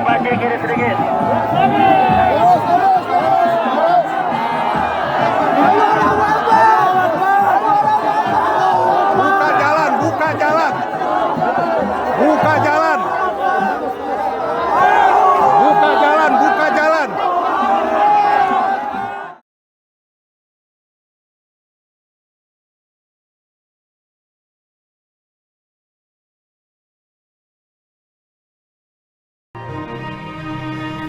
maju kiri sedikit. Buka jalan, buka jalan. Buka jalan. Buka jalan, buka jalan.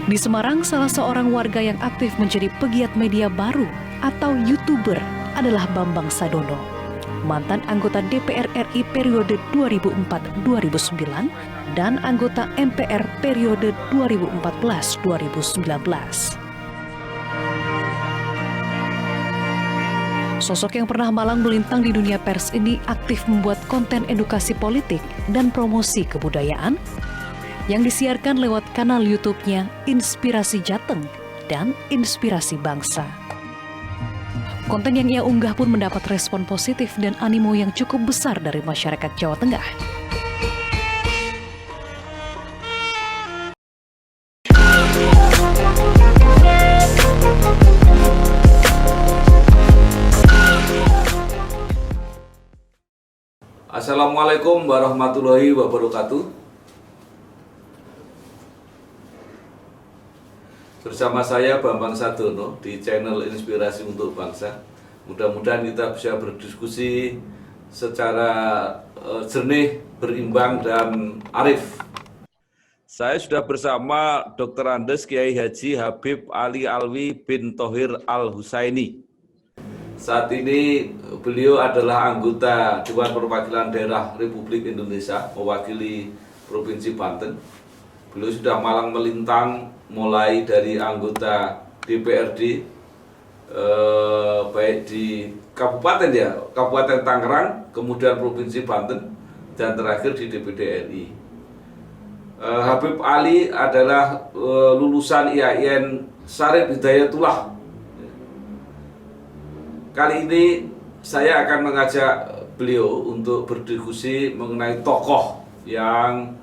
Di Semarang, salah seorang warga yang aktif menjadi pegiat media baru atau YouTuber adalah Bambang Sadono, mantan anggota DPR RI periode 2004-2009 dan anggota MPR periode 2014-2019. Sosok yang pernah malang melintang di dunia pers ini aktif membuat konten edukasi politik dan promosi kebudayaan yang disiarkan lewat kanal YouTube-nya Inspirasi Jateng dan Inspirasi Bangsa. Konten yang ia unggah pun mendapat respon positif dan animo yang cukup besar dari masyarakat Jawa Tengah. Assalamualaikum warahmatullahi wabarakatuh. Bersama saya Bambang Sadono di channel Inspirasi untuk Bangsa. Mudah-mudahan kita bisa berdiskusi secara jernih, berimbang, dan arif. Saya sudah bersama Dr. Andes Kiai Haji Habib Ali Alwi bin Thohir Al-Husaini. Saat ini beliau adalah anggota Dewan Perwakilan Daerah Republik Indonesia, mewakili Provinsi Banten. Beliau sudah malang melintang mulai dari anggota DPRD, baik di Kabupaten Kabupaten Tangerang, kemudian Provinsi Banten, dan terakhir di DPD RI. Habib Ali adalah lulusan IAIN Syarif Hidayatullah. Kali ini saya akan mengajak beliau untuk berdiskusi mengenai tokoh yang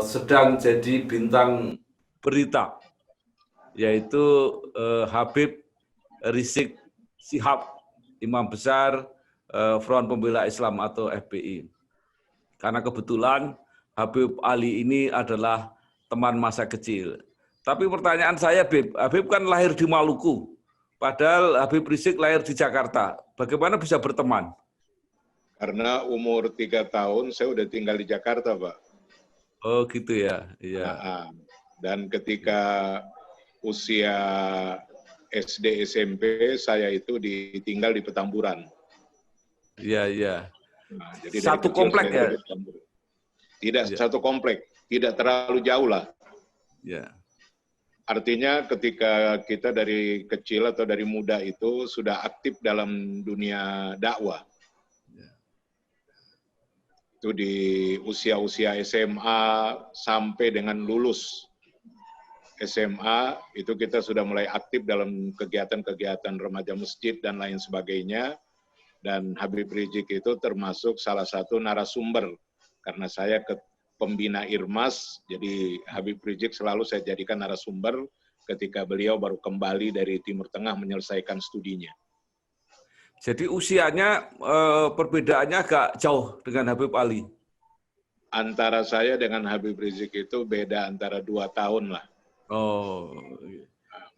sedang jadi bintang berita, yaitu Habib Rizik Syihab, Imam Besar Front Pembela Islam atau FPI. Karena kebetulan Habib Ali ini adalah teman masa kecil. Tapi pertanyaan saya, Habib kan lahir di Maluku, padahal Habib Rizik lahir di Jakarta. Bagaimana bisa berteman? Karena umur 3 tahun saya udah tinggal di Jakarta, Pak. Oh gitu ya, iya. Dan ketika usia SD SMP saya itu ditinggal di Petamburan. Iya, iya. Nah, jadi Satu komplek ya? Tidak ya. Satu komplek, tidak terlalu jauh lah. Ya. Artinya ketika kita dari kecil atau dari muda itu sudah aktif dalam dunia dakwah. Itu di usia-usia SMA sampai dengan lulus SMA, itu kita sudah mulai aktif dalam kegiatan-kegiatan remaja masjid dan lain sebagainya. Dan Habib Rizik itu termasuk salah satu narasumber, karena saya pembina Irmas, jadi Habib Rizik selalu saya jadikan narasumber ketika beliau baru kembali dari Timur Tengah menyelesaikan studinya. Jadi usianya perbedaannya agak jauh dengan Habib Ali? Antara saya dengan Habib Rizik itu beda antara 2 tahun lah. Oh,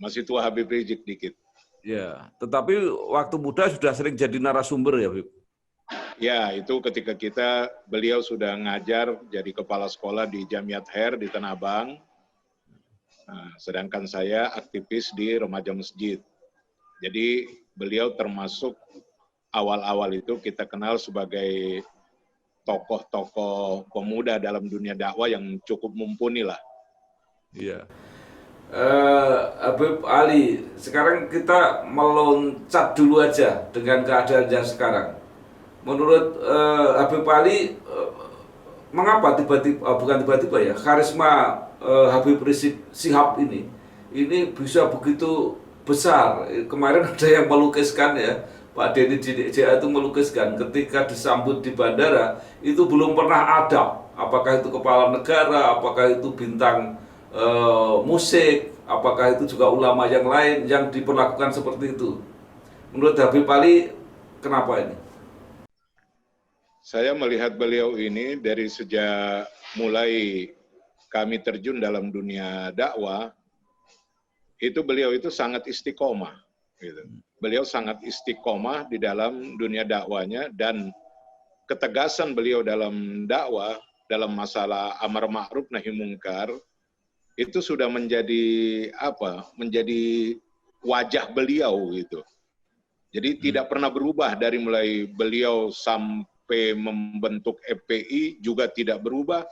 masih tua Habib Rizik dikit. Ya, tetapi waktu muda sudah sering jadi narasumber ya, Habib? Ya, itu ketika beliau sudah ngajar jadi kepala sekolah di Jamiat Khair di Tanah Abang. Nah, sedangkan saya aktivis di remaja masjid. Jadi beliau termasuk awal-awal itu kita kenal sebagai tokoh-tokoh pemuda dalam dunia dakwah yang cukup mumpuni lah. Iya. Habib Ali, sekarang kita meloncat dulu aja dengan keadaan yang sekarang. Menurut Habib Ali, mengapa bukan tiba-tiba ya, karisma Habib Rizik Syihab ini bisa begitu besar? Kemarin ada yang melukiskan ya, Pak Denny JA itu melukiskan ketika disambut di bandara itu belum pernah ada apakah itu kepala negara, apakah itu bintang musik, apakah itu juga ulama yang lain yang diperlakukan seperti itu. Menurut Habib Ali, kenapa ini? Saya melihat beliau ini dari sejak mulai kami terjun dalam dunia dakwah, itu beliau itu sangat istiqomah. Gitu. Beliau sangat istiqomah di dalam dunia dakwanya, dan ketegasan beliau dalam dakwah, dalam masalah amar ma'ruf nahi mungkar, itu sudah menjadi menjadi wajah beliau gitu. Jadi tidak pernah berubah dari mulai beliau sampai membentuk FPI juga tidak berubah.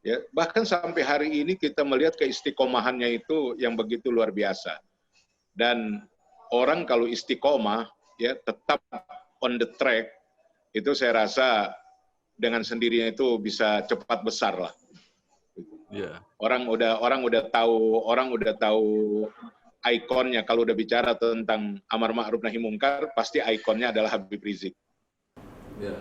Ya, bahkan sampai hari ini kita melihat keistiqomahannya itu yang begitu luar biasa. Dan orang kalau istiqomah ya tetap on the track, itu saya rasa dengan sendirinya itu bisa cepat besar lah. Yeah. Orang udah tahu ikonnya. Kalau udah bicara tentang amar ma'ruf nahi mungkar, pasti ikonnya adalah Habib Rizik. Ya.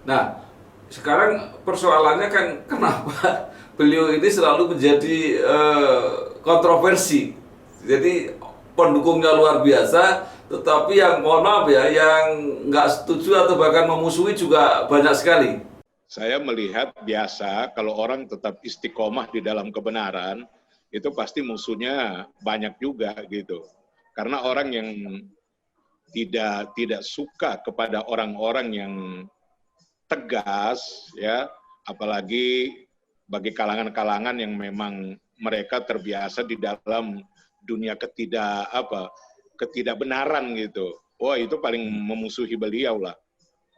Nah, sekarang persoalannya kan kenapa beliau ini selalu menjadi kontroversi. Jadi pendukungnya luar biasa, tetapi yang mohon maaf ya, yang nggak setuju atau bahkan memusuhi juga banyak sekali. Saya melihat biasa kalau orang tetap istiqomah di dalam kebenaran, itu pasti musuhnya banyak juga gitu. Karena orang yang tidak suka kepada orang-orang yang tegas, ya, apalagi bagi kalangan-kalangan yang memang mereka terbiasa di dalam dunia ketidakbenaran gitu. Wah, itu paling memusuhi beliau lah.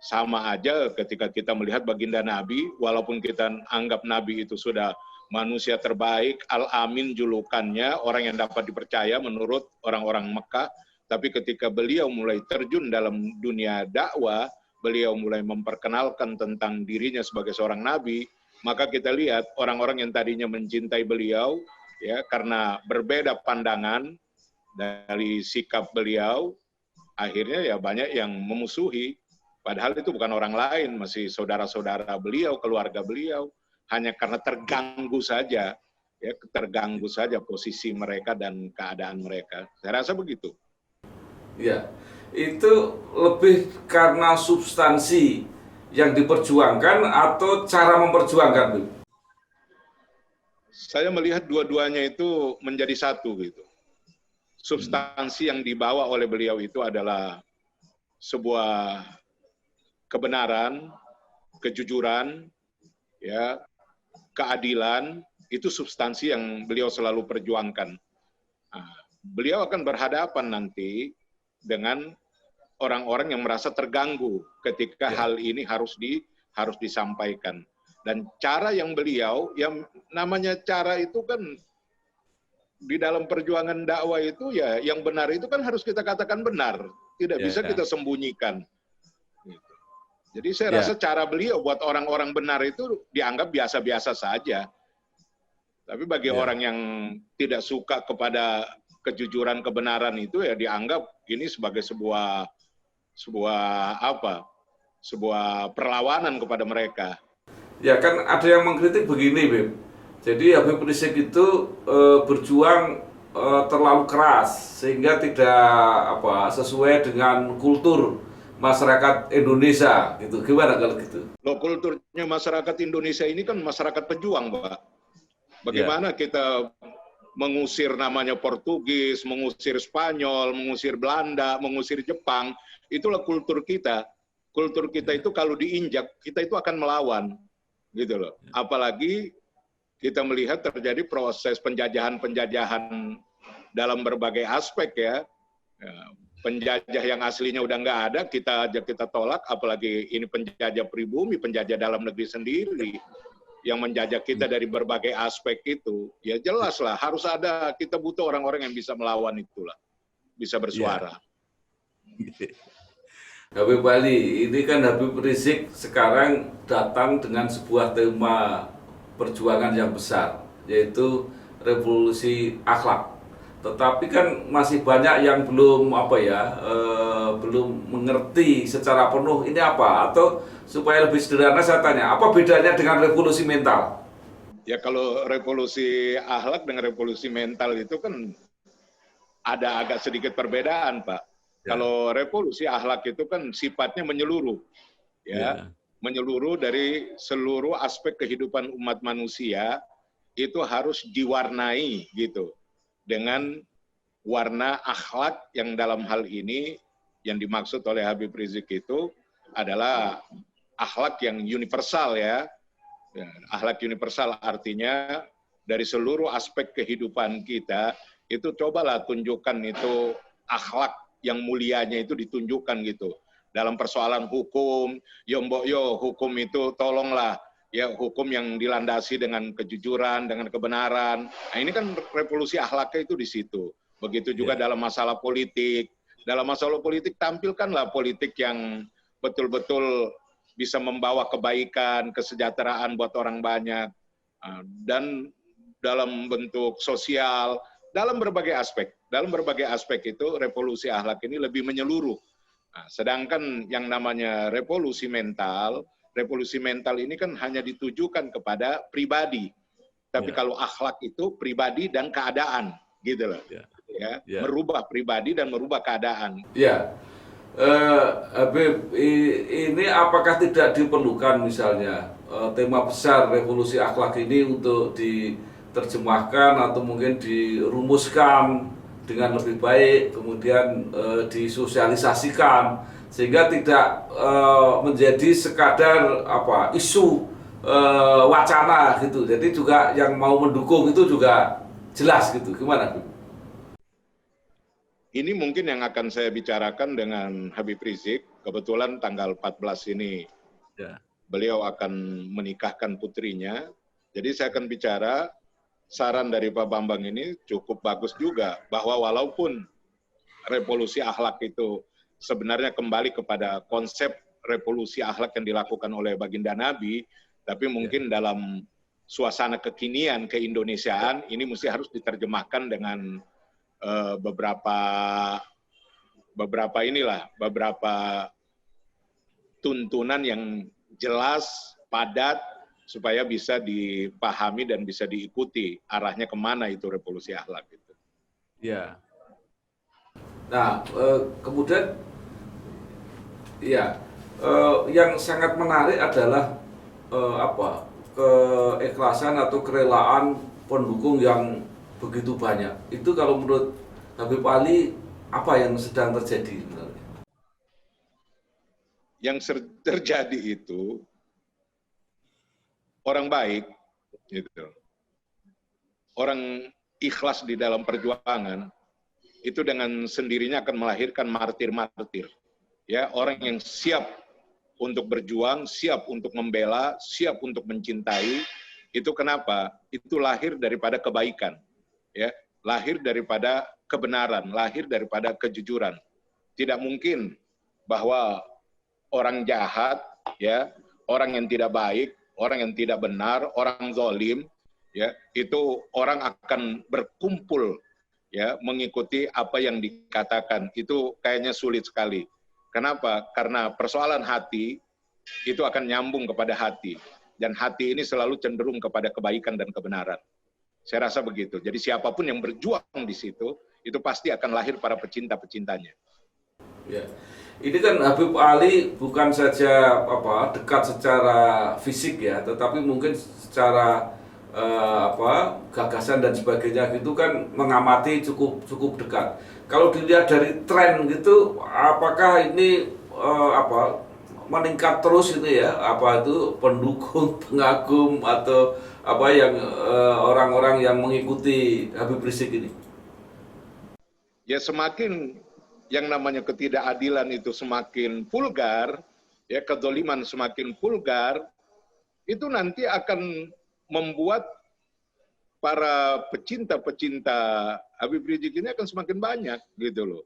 Sama aja ketika kita melihat baginda Nabi, walaupun kita anggap Nabi itu sudah manusia terbaik, Al-Amin julukannya, orang yang dapat dipercaya menurut orang-orang Mekah, tapi ketika beliau mulai terjun dalam dunia dakwah, beliau mulai memperkenalkan tentang dirinya sebagai seorang Nabi, maka kita lihat orang-orang yang tadinya mencintai beliau, ya, karena berbeda pandangan dari sikap beliau, akhirnya ya banyak yang memusuhi. Padahal itu bukan orang lain, masih saudara-saudara beliau, keluarga beliau, hanya karena terganggu saja, ya, terganggu saja posisi mereka dan keadaan mereka. Saya rasa begitu. Ya, itu lebih karena substansi yang diperjuangkan atau cara memperjuangkan, Bu? Saya melihat dua-duanya itu menjadi satu gitu. Substansi yang dibawa oleh beliau itu adalah sebuah kebenaran, kejujuran, ya, keadilan, itu substansi yang beliau selalu perjuangkan. Nah, beliau akan berhadapan nanti dengan orang-orang yang merasa terganggu ketika hal ini harus disampaikan. Dan cara yang beliau, yang namanya cara itu kan di dalam perjuangan dakwah itu ya, yang benar itu kan harus kita katakan benar, tidak bisa kita sembunyikan. Jadi saya rasa cara beliau buat orang-orang benar itu dianggap biasa-biasa saja. Tapi bagi orang yang tidak suka kepada kejujuran kebenaran itu ya dianggap ini sebagai sebuah perlawanan kepada mereka. Ya kan ada yang mengkritik begini, Beb. Jadi Habib Rizik itu berjuang terlalu keras sehingga tidak sesuai dengan kultur masyarakat Indonesia gitu. Gimana kalau gitu? Loh, kulturnya masyarakat Indonesia ini kan masyarakat pejuang, Pak. Bagaimana kita mengusir namanya Portugis, mengusir Spanyol, mengusir Belanda, mengusir Jepang, itulah kultur kita. Kultur kita itu kalau diinjak, kita itu akan melawan. Gitu loh. Apalagi kita melihat terjadi proses penjajahan-penjajahan dalam berbagai aspek ya. Penjajah yang aslinya udah nggak ada, kita tolak, apalagi ini penjajah pribumi, penjajah dalam negeri sendiri, yang menjajah kita dari berbagai aspek itu, ya jelas lah, harus ada, kita butuh orang-orang yang bisa melawan itulah, bisa bersuara. Habib Ali, ini kan Habib Rizik sekarang datang dengan sebuah tema perjuangan yang besar, yaitu revolusi akhlak. tetapi kan masih banyak yang belum belum mengerti secara penuh ini apa, atau supaya lebih sederhana saya tanya, apa bedanya dengan revolusi mental? Ya kalau revolusi akhlak dengan revolusi mental itu kan ada agak sedikit perbedaan, Pak. Ya. Kalau revolusi akhlak itu kan sifatnya menyeluruh, ya, menyeluruh dari seluruh aspek kehidupan umat manusia itu harus diwarnai gitu dengan warna akhlak yang dalam hal ini yang dimaksud oleh Habib Rizik itu adalah akhlak yang universal ya. Akhlak universal artinya dari seluruh aspek kehidupan kita itu cobalah tunjukkan itu akhlak yang mulianya itu ditunjukkan gitu. Dalam persoalan hukum, hukum itu tolonglah ya, hukum yang dilandasi dengan kejujuran, dengan kebenaran. Nah, ini kan revolusi akhlaknya itu di situ. Begitu juga dalam masalah politik. Dalam masalah politik tampilkanlah politik yang betul-betul bisa membawa kebaikan, kesejahteraan buat orang banyak. Dan dalam bentuk sosial, dalam berbagai aspek. Dalam berbagai aspek itu revolusi akhlak ini lebih menyeluruh. Nah, sedangkan yang namanya revolusi mental ini kan hanya ditujukan kepada pribadi. Tapi kalau akhlak itu pribadi dan keadaan, gitu loh. Merubah pribadi dan merubah keadaan. Ya, Habib, ini apakah tidak diperlukan misalnya tema besar revolusi akhlak ini untuk diterjemahkan atau mungkin dirumuskan dengan lebih baik, kemudian disosialisasikan, sehingga tidak menjadi sekadar isu wacana gitu. Jadi juga yang mau mendukung itu juga jelas gitu. Gimana, Bu? Ini mungkin yang akan saya bicarakan dengan Habib Rizik. Kebetulan tanggal 14 ini beliau akan menikahkan putrinya. Jadi saya akan bicara, saran dari Pak Bambang ini cukup bagus juga, bahwa walaupun revolusi akhlak itu sebenarnya kembali kepada konsep revolusi akhlak yang dilakukan oleh baginda Nabi, tapi mungkin dalam suasana kekinian keindonesiaan ini mesti harus diterjemahkan dengan beberapa tuntunan yang jelas, padat, supaya bisa dipahami dan bisa diikuti arahnya kemana itu revolusi akhlak itu. Ya. Nah, kemudian yang sangat menarik adalah keikhlasan atau kerelaan pendukung yang begitu banyak. Itu kalau menurut Habib Ali, apa yang sedang terjadi sebenarnya? Yang terjadi itu orang baik, gitu. Orang ikhlas di dalam perjuangan itu dengan sendirinya akan melahirkan martir-martir. Ya, orang yang siap untuk berjuang, siap untuk membela, siap untuk mencintai. Itu kenapa? Itu lahir daripada kebaikan. Ya, lahir daripada kebenaran, lahir daripada kejujuran. Tidak mungkin bahwa orang jahat, ya, orang yang tidak baik, orang yang tidak benar, orang zalim, ya, itu orang akan berkumpul, ya, mengikuti apa yang dikatakan. Itu kayaknya sulit sekali. Kenapa? Karena persoalan hati itu akan nyambung kepada hati, dan hati ini selalu cenderung kepada kebaikan dan kebenaran. Saya rasa begitu. Jadi siapapun yang berjuang di situ, itu pasti akan lahir para pecinta-pecintanya. Ya. Ini kan Habib Ali bukan saja dekat secara fisik ya, tetapi mungkin secara gagasan dan sebagainya gitu kan mengamati cukup dekat. Kalau dilihat dari tren gitu, apakah ini meningkat terus ini ya, itu pendukung, pengagum atau orang-orang yang mengikuti Habib Rizik ini? Ya, semakin yang namanya ketidakadilan itu semakin vulgar, ya, kedzaliman semakin vulgar, itu nanti akan membuat para pecinta-pecinta Habib Rizik ini akan semakin banyak gitu loh.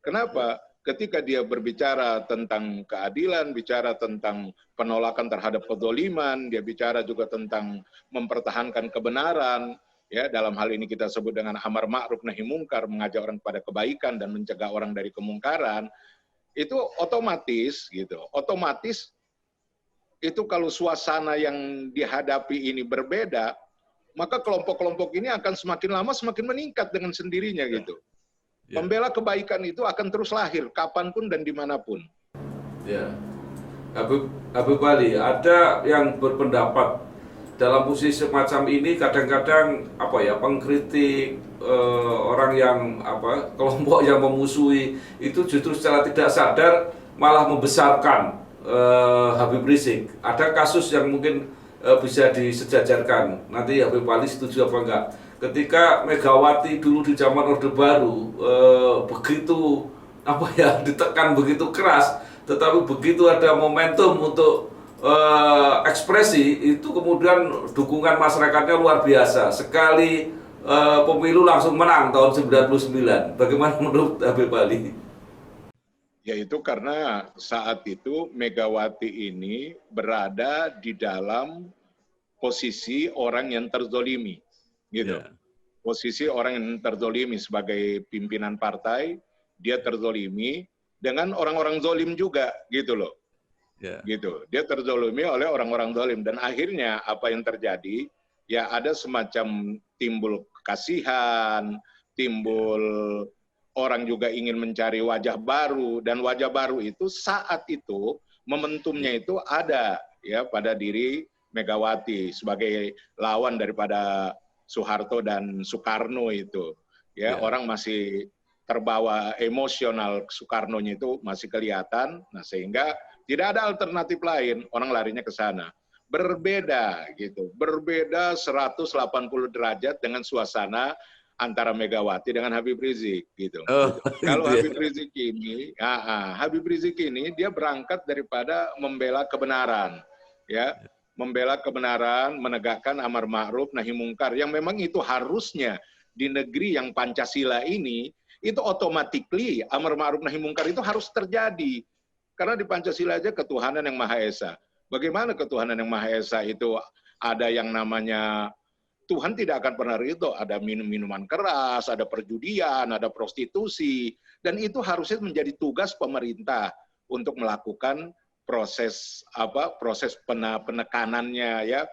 Kenapa? Ketika dia berbicara tentang keadilan, bicara tentang penolakan terhadap kedzaliman, dia bicara juga tentang mempertahankan kebenaran, ya dalam hal ini kita sebut dengan amar ma'ruf nahi mungkar, mengajak orang kepada kebaikan dan mencegah orang dari kemungkaran, itu otomatis gitu. Otomatis itu kalau suasana yang dihadapi ini berbeda, maka kelompok-kelompok ini akan semakin lama semakin meningkat dengan sendirinya gitu. Pembela kebaikan itu akan terus lahir kapanpun dan dimanapun. Ya, Habib Ali, ada yang berpendapat dalam posisi semacam ini kadang-kadang pengkritik orang yang kelompok yang memusuhi itu justru secara tidak sadar malah membesarkan Habib Rizik. Ada kasus yang mungkin bisa disejajarkan. Nanti Habib Ali setuju apa enggak? Ketika Megawati dulu di zaman Orde Baru begitu ditekan begitu keras, tetapi begitu ada momentum untuk ekspresi itu kemudian dukungan masyarakatnya luar biasa. Sekali pemilu langsung menang tahun 99. Bagaimana menurut Habib Ali? Yaitu karena saat itu Megawati ini berada di dalam posisi orang yang terzolimi, gitu. Yeah. Posisi orang yang terzolimi sebagai pimpinan partai, dia terzolimi dengan orang-orang zolim juga, gitu loh. Yeah. Gitu. Dia terzolimi oleh orang-orang zolim dan akhirnya apa yang terjadi? Ya ada semacam timbul kekasihan, timbul orang juga ingin mencari wajah baru, dan wajah baru itu saat itu momentumnya itu ada ya pada diri Megawati sebagai lawan daripada Soeharto dan Soekarno itu. Ya, orang masih terbawa emosional Soekarnonya itu masih kelihatan. Nah, sehingga tidak ada alternatif lain, orang larinya ke sana. Berbeda gitu. Berbeda 180 derajat dengan suasana antara Megawati dengan Habib Rizik gitu. Kalau Habib Rizik ini, Habib Rizik ini dia berangkat daripada membela kebenaran, ya, membela kebenaran, menegakkan amar ma'ruf nahi mungkar yang memang itu harusnya di negeri yang Pancasila ini itu automatically amar ma'ruf nahi mungkar itu harus terjadi karena di Pancasila aja ketuhanan yang Maha Esa. Bagaimana ketuhanan yang Maha Esa itu ada yang namanya Tuhan tidak akan pernah ridho, ada minuman keras, ada perjudian, ada prostitusi, dan itu harusnya menjadi tugas pemerintah untuk melakukan proses penekanannya ya,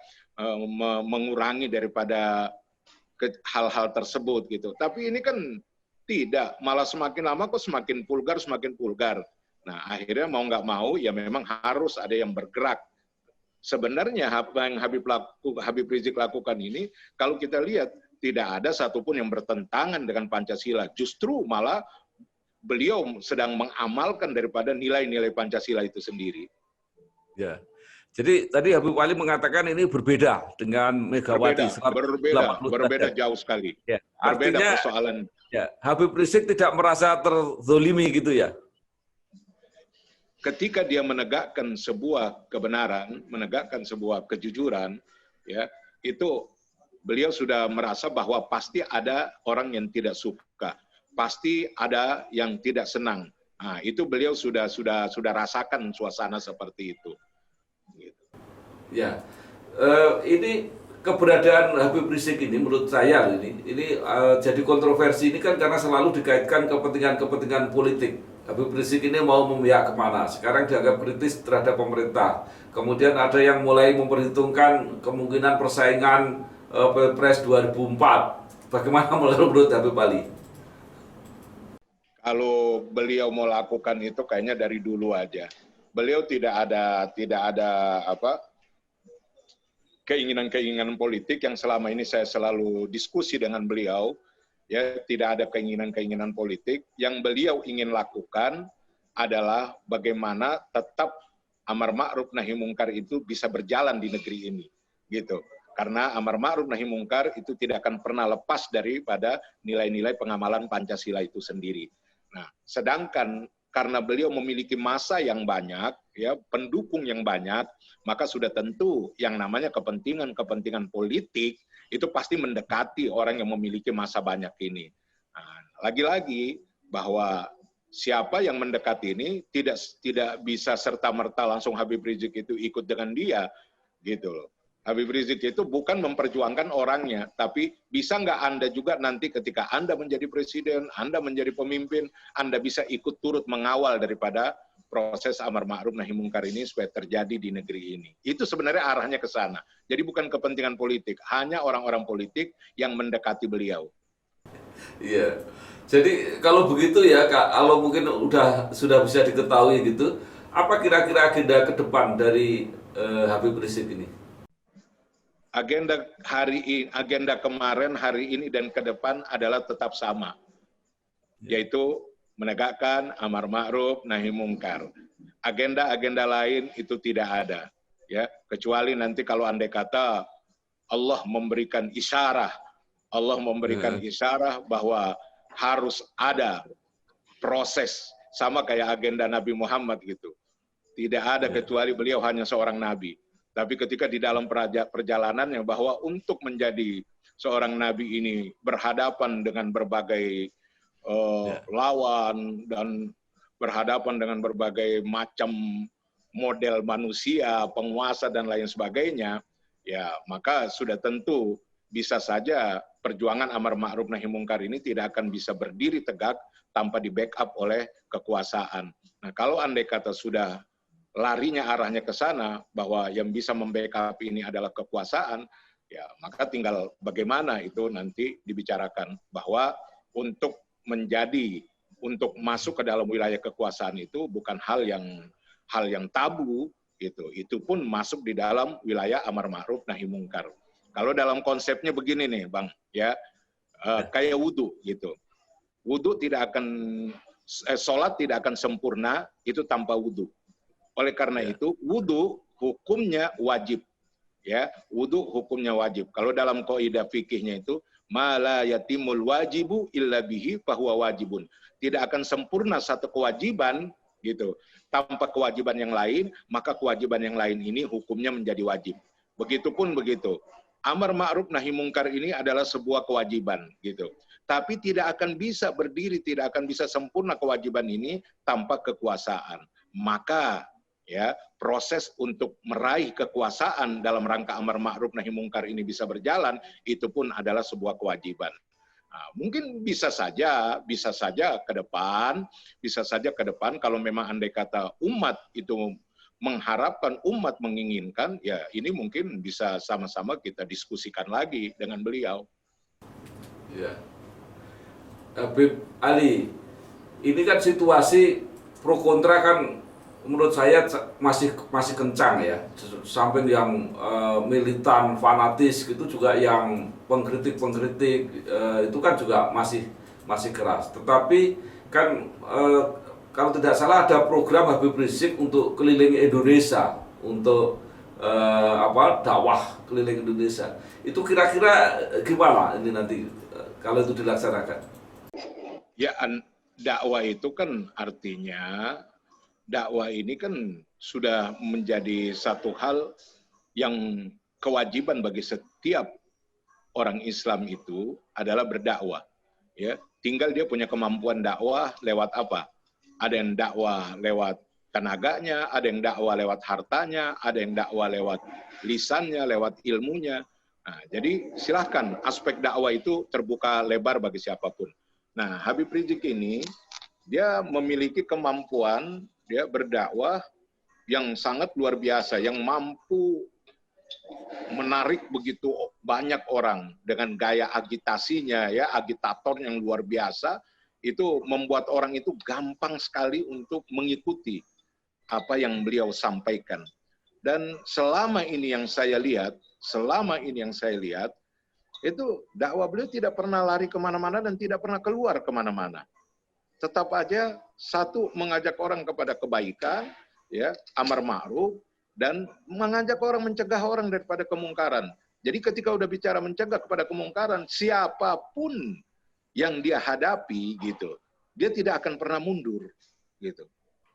mengurangi daripada hal-hal tersebut gitu. Tapi ini kan tidak, malah semakin lama kok semakin vulgar. Nah akhirnya mau nggak mau ya memang harus ada yang bergerak. Sebenarnya apa yang Habib Rizik lakukan ini, kalau kita lihat tidak ada satupun yang bertentangan dengan Pancasila. Justru malah beliau sedang mengamalkan daripada nilai-nilai Pancasila itu sendiri. Ya, jadi tadi Habib Ali mengatakan ini berbeda dengan Megawati. Berbeda jauh sekali. Ya, berbeda artinya, persoalan. Ya, Habib Rizik tidak merasa terzolimi gitu ya? Ketika dia menegakkan sebuah kebenaran, menegakkan sebuah kejujuran, ya itu beliau sudah merasa bahwa pasti ada orang yang tidak suka, pasti ada yang tidak senang. Nah, itu beliau sudah rasakan suasana seperti itu. Gitu. Ya, ini keberadaan Habib Rizik ini menurut saya ini jadi kontroversi ini kan karena selalu dikaitkan kepentingan politik. Habib Rizik ini mau memihak kemana? Sekarang dianggap kritis terhadap pemerintah. Kemudian ada yang mulai memperhitungkan kemungkinan persaingan Pilpres 2004. Bagaimana menurut Habib Ali? Kalau beliau mau lakukan itu kayaknya dari dulu aja. Beliau tidak ada keinginan politik yang selama ini saya selalu diskusi dengan beliau. Ya, tidak ada keinginan politik. Yang beliau ingin lakukan adalah bagaimana tetap amar ma'ruf nahi mungkar itu bisa berjalan di negeri ini, gitu. Karena amar ma'ruf nahi mungkar itu tidak akan pernah lepas daripada nilai-nilai pengamalan Pancasila itu sendiri. Nah, sedangkan karena beliau memiliki massa yang banyak, ya, pendukung yang banyak, maka sudah tentu yang namanya kepentingan politik itu pasti mendekati orang yang memiliki massa banyak ini. Nah, lagi-lagi bahwa siapa yang mendekati ini tidak bisa serta-merta langsung Habib Rizik itu ikut dengan dia, gitu loh. Habib Rizik itu bukan memperjuangkan orangnya, tapi bisa nggak Anda juga nanti ketika Anda menjadi presiden, Anda menjadi pemimpin, Anda bisa ikut turut mengawal daripada proses amar ma'ruf nahi mungkar ini supaya terjadi di negeri ini. Itu sebenarnya arahnya ke sana. Jadi bukan kepentingan politik, hanya orang-orang politik yang mendekati beliau. Iya. Jadi kalau begitu ya, Kak, kalau mungkin sudah bisa diketahui gitu, apa kira-kira agenda ke depan dari Habib Rizik ini? Agenda hari ini, agenda kemarin, hari ini dan ke depan adalah tetap sama, yaitu menegakkan amar ma'ruf nahi mungkar. Agenda-agenda lain itu tidak ada, ya, kecuali nanti kalau andai kata Allah memberikan isyarah bahwa harus ada proses sama kayak agenda Nabi Muhammad gitu. Tidak ada kecuali beliau hanya seorang nabi. Tapi ketika di dalam perjalanannya bahwa untuk menjadi seorang nabi ini berhadapan dengan berbagai lawan dan berhadapan dengan berbagai macam model manusia, penguasa dan lain sebagainya, ya maka sudah tentu bisa saja perjuangan amar ma'ruf nahi mungkar ini tidak akan bisa berdiri tegak tanpa di backup oleh kekuasaan. Nah, kalau andai kata sudah larinya arahnya ke sana, bahwa yang bisa membackup ini adalah kekuasaan, ya maka tinggal bagaimana itu nanti dibicarakan. Bahwa untuk masuk ke dalam wilayah kekuasaan itu bukan hal yang tabu, gitu. Itu pun masuk di dalam wilayah amar ma'ruf nahi mungkar. Kalau dalam konsepnya begini nih, Bang, ya kayak wudhu gitu. Wudhu tidak akan, sholat tidak akan sempurna itu tanpa wudhu. Oleh karena itu, wudhu hukumnya wajib. Ya, wudhu hukumnya wajib. Kalau dalam kaidah fikihnya itu, ma la yatimul wajibu illa bihi fahuwa wajibun. Tidak akan sempurna satu kewajiban gitu tanpa kewajiban yang lain, maka kewajiban yang lain ini hukumnya menjadi wajib. Begitupun begitu. Amar ma'ruf nahi mungkar ini adalah sebuah kewajiban gitu. Tapi tidak akan bisa berdiri, tidak akan bisa sempurna kewajiban ini tanpa kekuasaan. Maka ya proses untuk meraih kekuasaan dalam rangka amar ma'ruf nahi mungkar ini bisa berjalan, itu pun adalah sebuah kewajiban. Nah, mungkin bisa saja ke depan kalau memang andai kata umat itu mengharapkan, umat menginginkan, ya ini mungkin bisa sama-sama kita diskusikan lagi dengan beliau. Ya. Habib Ali, ini kan situasi pro kontra kan menurut saya masih kencang ya, sampai yang militan fanatis gitu juga, yang pengkritik itu kan juga masih keras. Tetapi kan kalau tidak salah ada program Habib Rizik untuk keliling Indonesia, untuk dakwah keliling Indonesia. Itu kira-kira gimana ini nanti kalau itu dilaksanakan? Ya, dakwah itu kan artinya, dakwah ini kan sudah menjadi satu hal yang kewajiban bagi setiap orang Islam itu adalah berdakwah. Ya, tinggal dia punya kemampuan dakwah lewat apa? Ada yang dakwah lewat tenaganya, ada yang dakwah lewat hartanya, ada yang dakwah lewat lisannya, lewat ilmunya. Nah, jadi silahkan, aspek dakwah itu terbuka lebar bagi siapapun. Nah, Habib Rizik ini dia memiliki kemampuan dia berdakwah yang sangat luar biasa, yang mampu menarik begitu banyak orang dengan gaya agitasinya, ya, agitator yang luar biasa, itu membuat orang itu gampang sekali untuk mengikuti apa yang beliau sampaikan. Dan selama ini yang saya lihat, itu dakwah beliau tidak pernah lari kemana-mana dan tidak pernah keluar kemana-mana. Tetap aja satu, mengajak orang kepada kebaikan, ya, amar ma'ruf, dan mengajak orang, mencegah orang daripada kemungkaran. Jadi ketika udah bicara mencegah kepada kemungkaran, siapapun yang dia hadapi gitu, dia tidak akan pernah mundur gitu.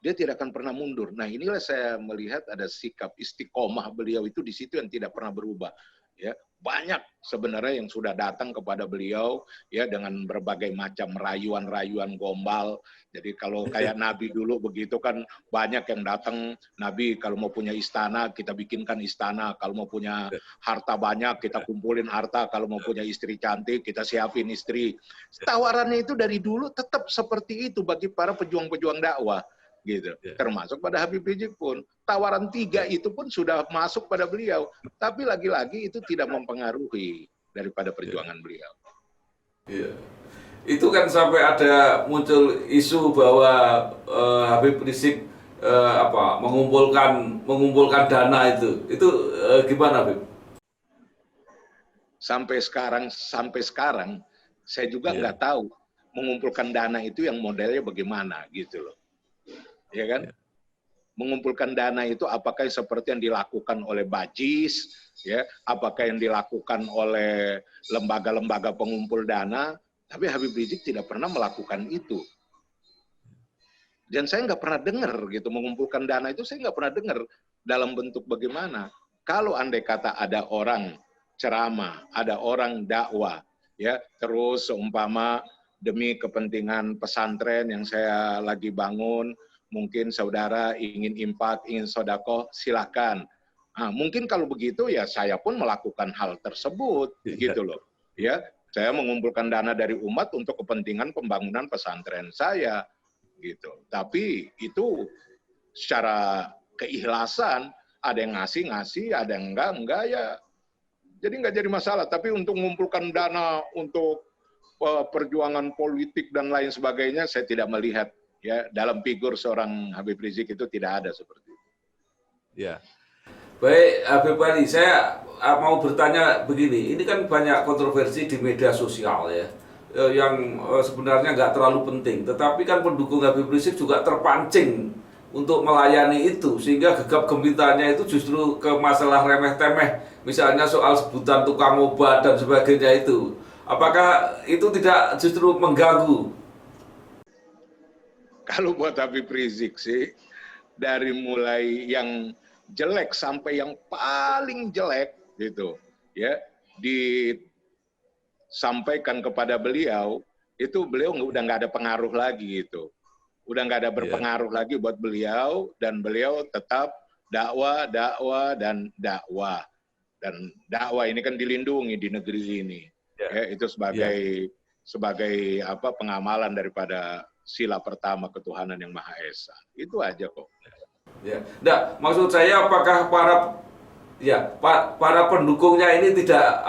Dia tidak akan pernah mundur. Nah, inilah saya melihat ada sikap istiqomah beliau itu di situ yang tidak pernah berubah. Ya, banyak sebenarnya yang sudah datang kepada beliau ya dengan berbagai macam rayuan-rayuan gombal. Jadi kalau kayak Nabi dulu begitu kan banyak yang datang, Nabi kalau mau punya istana kita bikinkan istana, kalau mau punya harta banyak kita kumpulin harta, kalau mau punya istri cantik kita siapin istri. Tawarannya itu dari dulu tetap seperti itu bagi para pejuang-pejuang dakwah gitu. Termasuk pada Habib Rizik pun tawaran 3 itu pun sudah masuk pada beliau, tapi lagi-lagi itu tidak mempengaruhi daripada perjuangan beliau. Iya. Itu kan sampai ada muncul isu bahwa Habib Rizik mengumpulkan dana itu gimana, Habib? Sampai sekarang saya juga nggak tahu mengumpulkan dana itu yang modelnya bagaimana gitu loh. Ya kan? Mengumpulkan dana itu apakah seperti yang dilakukan oleh Bajis, ya, apakah yang dilakukan oleh lembaga-lembaga pengumpul dana, tapi Habib Rizik tidak pernah melakukan itu. Dan saya nggak pernah dengar gitu mengumpulkan dana itu, saya nggak pernah dengar dalam bentuk bagaimana. Kalau andai kata ada orang ceramah, ada orang dakwah, ya, terus seumpama demi kepentingan pesantren yang saya lagi bangun, mungkin saudara ingin infak, ingin sedekah, silakan. Nah, mungkin kalau begitu ya saya pun melakukan hal tersebut, gitu loh. Ya, saya mengumpulkan dana dari umat untuk kepentingan pembangunan pesantren saya, gitu. Tapi itu secara keikhlasan, ada yang ngasih, ada yang enggak ya. Jadi nggak jadi masalah. Tapi untuk mengumpulkan dana untuk perjuangan politik dan lain sebagainya, saya tidak melihat. Ya, dalam figur seorang Habib Rizik itu tidak ada seperti itu. Ya, baik Habib Ali, saya mau bertanya begini, ini kan banyak kontroversi di media sosial ya, yang sebenarnya nggak terlalu penting, tetapi kan pendukung Habib Rizik juga terpancing untuk melayani itu, sehingga gegap gempitanya itu justru ke masalah remeh-temeh, misalnya soal sebutan tukang obat dan sebagainya itu. Apakah itu tidak justru mengganggu? Kalau buat Habib Rizik sih, dari mulai yang jelek sampai yang paling jelek gitu, ya, disampaikan kepada beliau, itu beliau udah nggak ada pengaruh lagi gitu. Udah nggak ada berpengaruh lagi buat beliau, dan beliau tetap dakwah. Dan dakwah ini kan dilindungi di negeri ini. Ya, itu sebagai pengamalan daripada sila pertama ketuhanan yang Maha Esa. Itu aja kok. Ya, nah, maksud saya apakah para pendukungnya ini tidak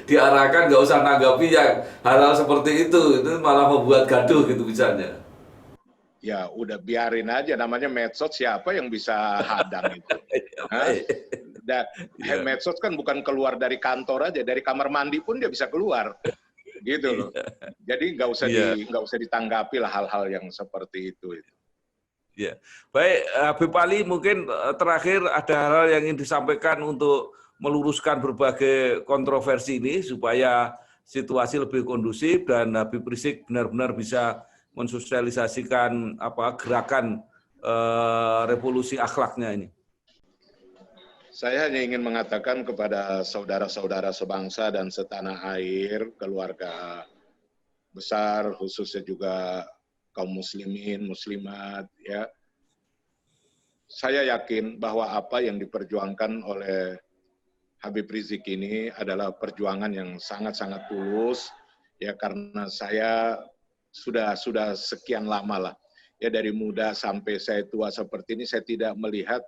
diarahkan nggak usah nanggapi yang hal-hal seperti itu malah membuat gaduh gitu misalnya. Ya udah biarin aja, namanya medsos, siapa yang bisa hadang itu. Medsos kan bukan keluar dari kantor aja, dari kamar mandi pun dia bisa keluar. Gitu loh. Jadi nggak usah ditanggapi lah hal-hal yang seperti itu. Ya, baik Habib Ali, mungkin terakhir ada hal-hal yang ingin disampaikan untuk meluruskan berbagai kontroversi ini supaya situasi lebih kondusif dan Habib Rizik benar-benar bisa mensosialisasikan gerakan revolusi akhlaknya ini. Saya hanya ingin mengatakan kepada saudara-saudara sebangsa dan setanah air, keluarga besar, khususnya juga kaum muslimin, muslimat, ya. Saya yakin bahwa apa yang diperjuangkan oleh Habib Rizik ini adalah perjuangan yang sangat-sangat tulus, ya, karena saya sudah sekian lama lah, ya, dari muda sampai saya tua seperti ini, saya tidak melihat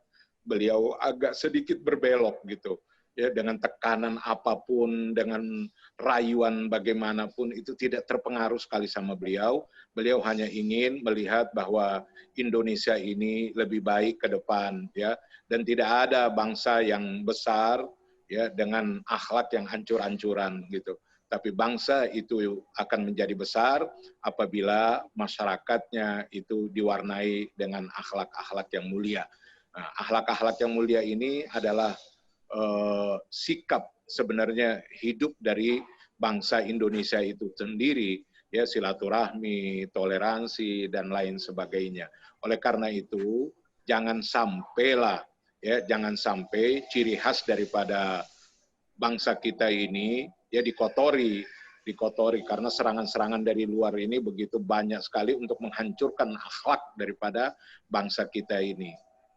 beliau agak sedikit berbelok gitu, ya, dengan tekanan apapun, dengan rayuan bagaimanapun itu tidak terpengaruh sekali sama beliau. Beliau hanya ingin melihat bahwa Indonesia ini lebih baik ke depan, ya, dan tidak ada bangsa yang besar, ya, dengan akhlak yang hancur-hancuran gitu. Tapi bangsa itu akan menjadi besar apabila masyarakatnya itu diwarnai dengan akhlak-akhlak yang mulia. Nah, akhlak-akhlak yang mulia ini adalah sikap sebenarnya hidup dari bangsa Indonesia itu sendiri, ya, silaturahmi, toleransi, dan lain sebagainya. Oleh karena itu, jangan sampailah ya jangan sampai ciri khas daripada bangsa kita ini ya dikotori karena serangan-serangan dari luar ini begitu banyak sekali untuk menghancurkan akhlak daripada bangsa kita ini.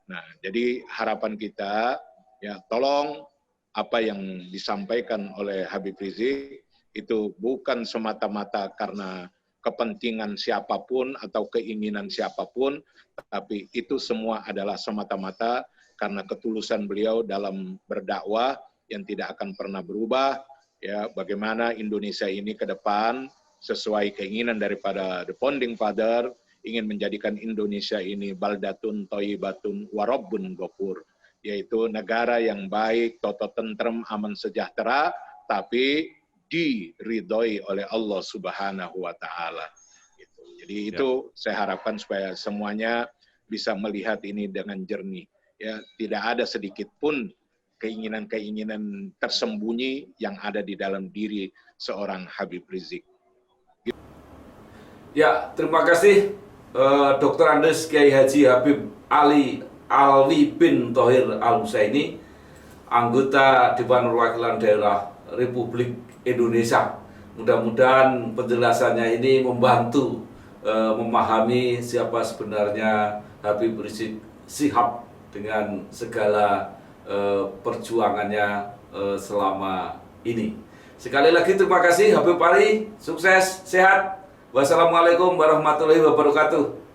Nah, jadi harapan kita ya tolong apa yang disampaikan oleh Habib Rizik itu bukan semata-mata karena kepentingan siapapun atau keinginan siapapun, tapi itu semua adalah semata-mata karena ketulusan beliau dalam berdakwah yang tidak akan pernah berubah, ya bagaimana Indonesia ini ke depan sesuai keinginan daripada the founding father ingin menjadikan Indonesia ini baldatun thayyibatun wa rabbun ghafur, yaitu negara yang baik, toto tentrem, aman sejahtera, tapi diridhoi oleh Allah Subhanahu wa taala. Jadi itu saya harapkan supaya semuanya bisa melihat ini dengan jernih. Ya, tidak ada sedikit pun keinginan-keinginan tersembunyi yang ada di dalam diri seorang Habib Rizik. Ya, terima kasih Dr. Andes Kiai Haji Habib Ali Alwi bin Thohir Al-Husaini, anggota Dewan Perwakilan Daerah Republik Indonesia. Mudah-mudahan penjelasannya ini membantu memahami siapa sebenarnya Habib Rizik Syihab dengan segala perjuangannya selama ini. Sekali lagi terima kasih Habib Ali, sukses, sehat. Wassalamualaikum warahmatullahi wabarakatuh.